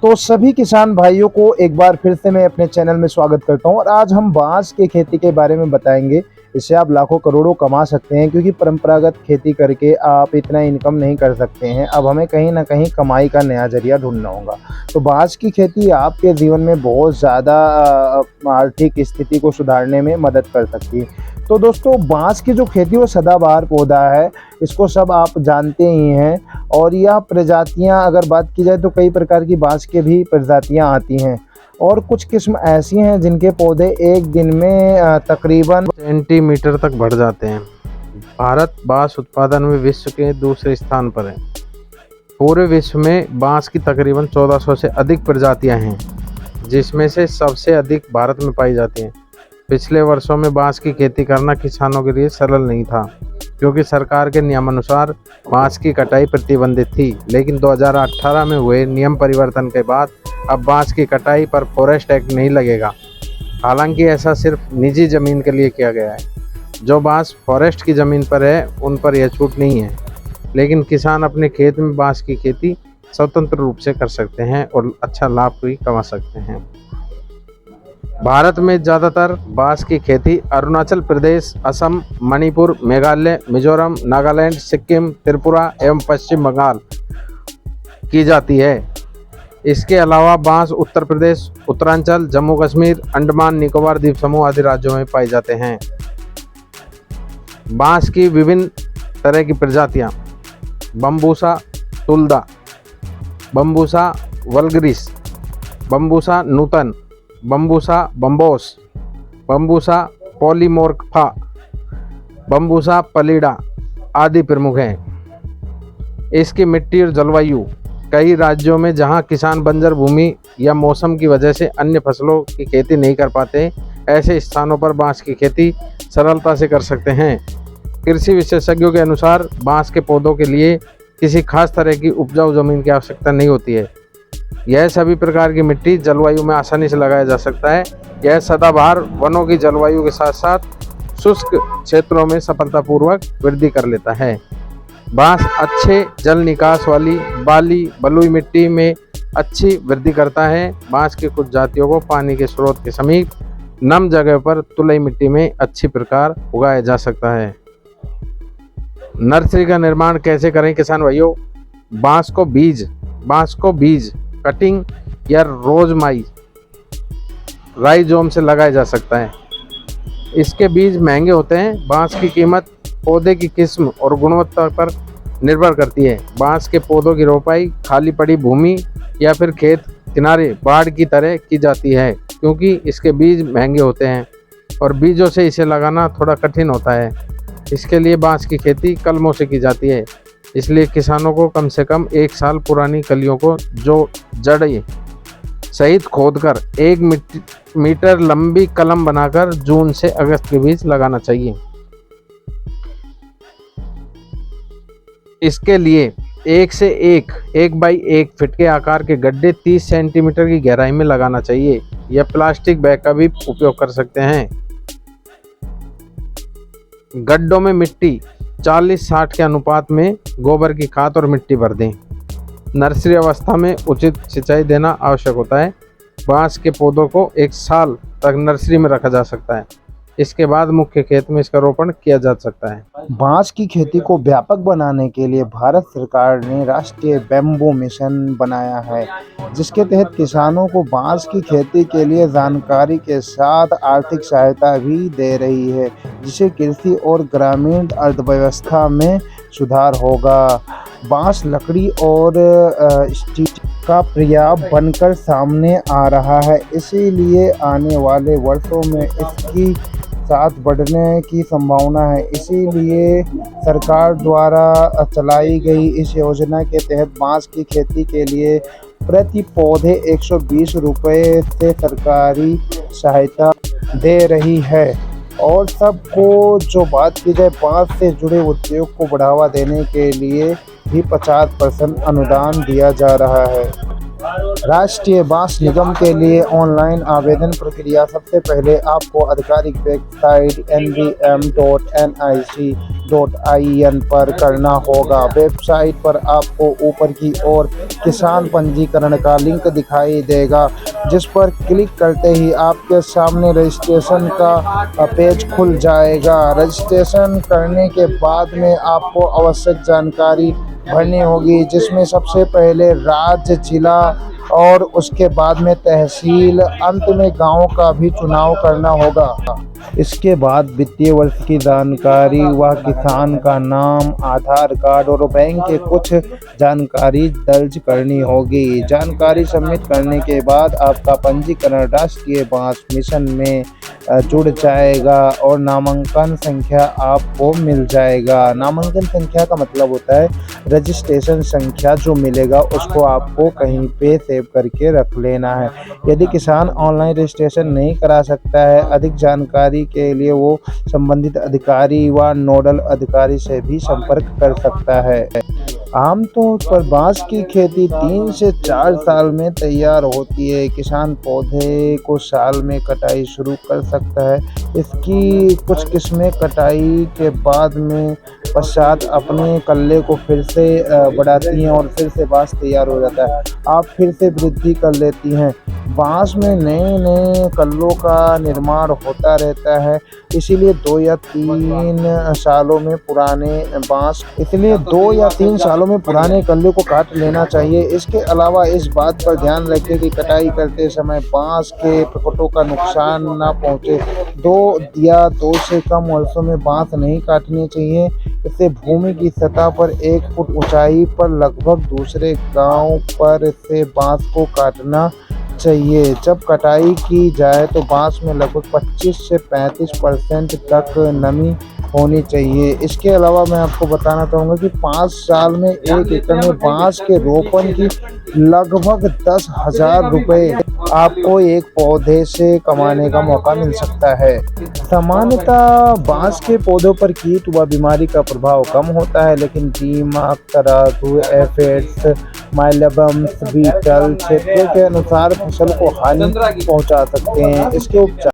तो सभी किसान भाइयों को एक बार फिर से मैं अपने चैनल में स्वागत करता हूं और आज हम बांस की खेती के बारे में बताएंगे। इससे आप लाखों करोड़ों कमा सकते हैं, क्योंकि परंपरागत खेती करके आप इतना इनकम नहीं कर सकते हैं। अब हमें कहीं ना कहीं कमाई का नया जरिया ढूंढना होगा। तो बांस की खेती आपके जीवन में बहुत ज़्यादा आर्थिक स्थिति को सुधारने में मदद कर सकती है। तो दोस्तों, बांस की जो खेती वो सदाबहार पौधा है, इसको सब आप जानते ही हैं। और यह प्रजातियां अगर बात की जाए तो कई प्रकार की बांस के भी प्रजातियां आती हैं, और कुछ किस्म ऐसी हैं जिनके पौधे एक दिन में तकरीबन सेंटीमीटर तक बढ़ जाते हैं। भारत बांस उत्पादन में विश्व के दूसरे स्थान पर है। पूरे विश्व में बांस की तकरीबन 1400 से अधिक प्रजातियां हैं, जिसमें से सबसे अधिक भारत में पाई जाती हैं। पिछले वर्षों में बांस की खेती करना किसानों के लिए सरल नहीं था, क्योंकि सरकार के नियमानुसार बांस की कटाई प्रतिबंधित थी। लेकिन 2018 में हुए नियम परिवर्तन के बाद अब बांस की कटाई पर फॉरेस्ट एक्ट नहीं लगेगा। हालांकि ऐसा सिर्फ निजी ज़मीन के लिए किया गया है। जो बांस फॉरेस्ट की ज़मीन पर है उन पर यह छूट नहीं है, लेकिन किसान अपने खेत में बांस की खेती स्वतंत्र रूप से कर सकते हैं और अच्छा लाभ भी कमा सकते हैं। भारत में ज़्यादातर बांस की खेती अरुणाचल प्रदेश, असम, मणिपुर, मेघालय, मिजोरम, नागालैंड, सिक्किम, त्रिपुरा एवं पश्चिम बंगाल की जाती है। इसके अलावा बांस उत्तर प्रदेश, उत्तरांचल, जम्मू कश्मीर, अंडमान निकोबार द्वीप समूह आदि राज्यों में पाए जाते हैं। बांस की विभिन्न तरह की प्रजातियां: बम्बूसा तुलदा, बम्बूसा वल्गरिस, बम्बूसा नूतन, बम्बूसा बम्बोस, बम्बूसा पॉलीमोर्फा, बम्बूसा पलीडा आदि प्रमुख हैं। इसकी मिट्टी और जलवायु: कई राज्यों में जहां किसान बंजर भूमि या मौसम की वजह से अन्य फसलों की खेती नहीं कर पाते, ऐसे स्थानों पर बांस की खेती सरलता से कर सकते हैं। कृषि विशेषज्ञों के अनुसार बांस के पौधों के लिए किसी खास तरह की उपजाऊ जमीन की आवश्यकता नहीं होती है। यह सभी प्रकार की मिट्टी जलवायु में आसानी से लगाया जा सकता है। यह सदाबहार वनों की जलवायु के साथ साथ शुष्क क्षेत्रों में सफलतापूर्वक वृद्धि कर लेता है। बांस अच्छे जल निकास वाली बाली बलुई मिट्टी में अच्छी वृद्धि करता है। बांस की कुछ जातियों को पानी के स्रोत के समीप नम जगह पर तुलई मिट्टी में अच्छी प्रकार उगाया जा सकता है। नर्सरी का निर्माण कैसे करें किसान भाइयों? बांस को बीज कटिंग या रोजमाई राइजोम से लगाया जा सकता है। इसके बीज महंगे होते हैं। बांस की कीमत पौधे की किस्म और गुणवत्ता पर निर्भर करती है। बांस के पौधों की रोपाई खाली पड़ी भूमि या फिर खेत किनारे बाड़ की तरह की जाती है, क्योंकि इसके बीज महंगे होते हैं और बीजों से इसे लगाना थोड़ा कठिन होता है। इसके लिए बांस की खेती कलमों से की जाती है, इसलिए किसानों को कम से कम 1 साल पुरानी कलियों को जो जड़ें सहित खोदकर 1 मीटर लंबी कलम बनाकर जून से अगस्त के बीच लगाना चाहिए। इसके लिए 1 बाई 1 फीट के आकार के गड्ढे 30 सेंटीमीटर की गहराई में लगाना चाहिए, या प्लास्टिक बैग का भी उपयोग कर सकते हैं। गड्ढों में मिट्टी 40-60 के अनुपात में गोबर की खाद और मिट्टी भर दें। नर्सरी अवस्था में उचित सिंचाई देना आवश्यक होता है। बांस के पौधों को 1 साल तक नर्सरी में रखा जा सकता है। इसके बाद मुख्य खेत में इसका रोपण किया जा सकता है। बांस की खेती को व्यापक बनाने के लिए भारत सरकार ने राष्ट्रीय बैम्बू मिशन बनाया है, जिसके तहत किसानों को बांस की खेती के लिए जानकारी के साथ आर्थिक सहायता भी दे रही है, जिससे कृषि और ग्रामीण अर्थव्यवस्था में सुधार होगा। बांस लकड़ी और स्टील का पर्याय बनकर सामने आ रहा है, इसीलिए आने वाले वर्षों में इसकी साथ बढ़ने की संभावना है। इसीलिए सरकार द्वारा चलाई गई इस योजना के तहत बांस की खेती के लिए प्रति पौधे 120 रुपये से सरकारी सहायता दे रही है। और सबको जो बात की जाए, बांस से जुड़े उद्योग को बढ़ावा देने के लिए भी 50% अनुदान दिया जा रहा है। राष्ट्रीय बांस निगम के लिए ऑनलाइन आवेदन प्रक्रिया। सबसे पहले आपको आधिकारिक वेबसाइट nvm.nic.in पर करना होगा। वेबसाइट पर आपको ऊपर की ओर किसान पंजीकरण का लिंक दिखाई देगा, जिस पर क्लिक करते ही आपके सामने रजिस्ट्रेशन का पेज खुल जाएगा। रजिस्ट्रेशन करने के बाद में आपको आवश्यक जानकारी भरनी होगी, जिसमें सबसे पहले राज्य, जिला और उसके बाद में तहसील, अंत में गांव का भी चुनाव करना होगा। इसके बाद वित्तीय वर्ष की जानकारी व किसान का नाम, आधार कार्ड और बैंक के कुछ जानकारी दर्ज करनी होगी। जानकारी सबमिट करने के बाद आपका पंजीकरण राष्ट्रीय बांस मिशन में जुड़ जाएगा और नामांकन संख्या आपको मिल जाएगा। नामांकन संख्या का मतलब होता है रजिस्ट्रेशन संख्या जो मिलेगा उसको आपको कहीं पे सेव करके रख लेना है। यदि किसान ऑनलाइन रजिस्ट्रेशन नहीं करा सकता है, अधिक जानकारी के लिए वो संबंधित अधिकारी व नोडल अधिकारी से भी संपर्क कर सकता है। आमतौर पर बांस की खेती 3 से 4 साल में तैयार होती है। किसान पौधे को साल में कटाई शुरू कर सकता है। इसकी कुछ किस्में कटाई के बाद में पश्चात अपने कल्ले को फिर से बढ़ाती हैं और फिर से बांस तैयार हो जाता है। आप फिर से वृद्धि कर लेती हैं। बांस में नए नए कल्लों का निर्माण होता रहता है, इसीलिए 2 या 3 सालों में पुराने कल्ले को काट लेना चाहिए। इसके अलावा इस बात पर ध्यान रखें कि कटाई करते समय बांस के प्रकटों का नुकसान न पहुंचे। 2 या 2 से कम वर्षों में बांस नहीं काटनी चाहिए। इससे भूमि की सतह पर 1 फुट ऊंचाई पर लगभग दूसरे गांव पर से बांस को काटना चाहिए। जब कटाई की जाए तो बांस में लगभग 25 से 35% तक नमी होनी चाहिए। इसके अलावा मैं आपको बताना चाहूँगा कि 5 साल में 1 एकड़ में बांस के रोपण की लगभग 10,000 रुपये आपको एक पौधे से कमाने का मौका मिल सकता है। सामान्यतः बांस के पौधों पर कीट व बीमारी का प्रभाव कम होता है, लेकिन दीमक, तराजू, एफिड्स, माइलबम्स, बीटल क्षेत्र के अनुसार फसल को हानि पहुंचा सकते हैं। इसके उपचार